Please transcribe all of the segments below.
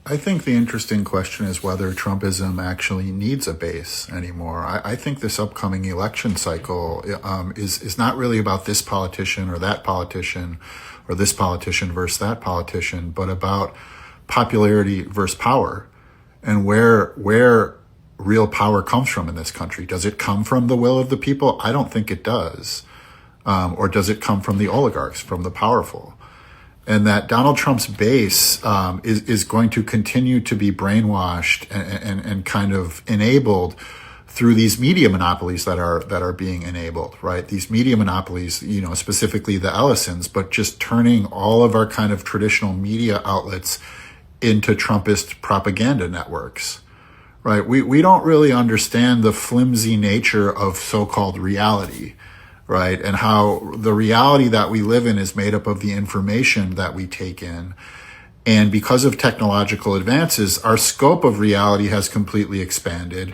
I think the interesting question is whether Trumpism actually needs a base anymore. I think this upcoming election cycle is not really about this politician or this politician versus that politician, but about popularity versus power and where real power comes from in this country. Does it come from the will of the people? I don't think it does. Or does it come from the oligarchs, from the powerful? And that Donald Trump's base is going to continue to be brainwashed and kind of enabled through these media monopolies that are being enabled, right? These media monopolies, specifically the Ellisons, but just turning all of our kind of traditional media outlets into Trumpist propaganda networks, right? We don't really understand the flimsy nature of so-called reality, right? And how the reality that we live in is made up of the information that we take in. And because of technological advances, our scope of reality has completely expanded.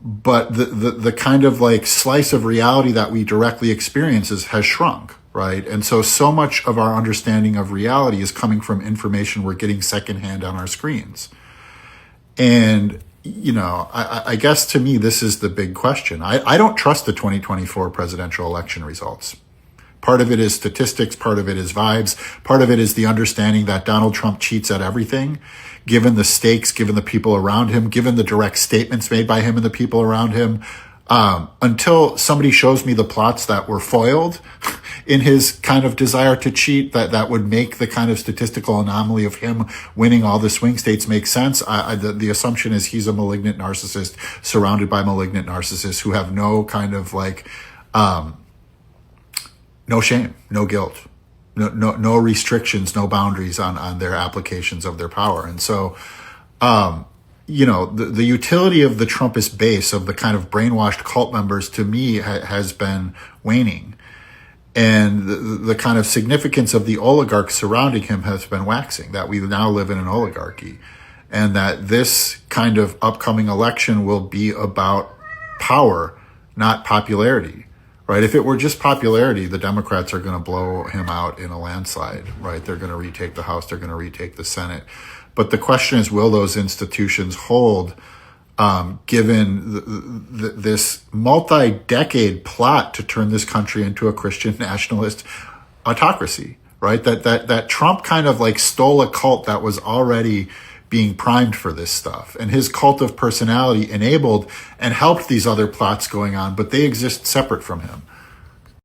But the kind of like slice of reality that we directly experience has shrunk, right? And so much of our understanding of reality is coming from information we're getting secondhand on our screens. And I guess to me, this is the big question. I don't trust the 2024 presidential election results. Part of it is statistics, part of it is vibes, part of it is the understanding that Donald Trump cheats at everything, given the stakes, given the people around him, given the direct statements made by him and the people around him. Until somebody shows me the plots that were foiled in his kind of desire to cheat, that would make the kind of statistical anomaly of him winning all the swing states make sense. The assumption is he's a malignant narcissist surrounded by malignant narcissists who have no kind of like, no shame, no guilt, no restrictions, no boundaries on their applications of their power. And so, the utility of the Trumpist base, of the kind of brainwashed cult members, to me has been waning. And the kind of significance of the oligarchs surrounding him has been waxing, that we now live in an oligarchy. And that this kind of upcoming election will be about power, not popularity, right? If it were just popularity, the Democrats are going to blow him out in a landslide, right? They're going to retake the House, they're going to retake the Senate. But the question is, will those institutions hold, given this multi-decade plot to turn this country into a Christian nationalist autocracy, right? That Trump kind of like stole a cult that was already being primed for this stuff. And his cult of personality enabled and helped these other plots going on, but they exist separate from him.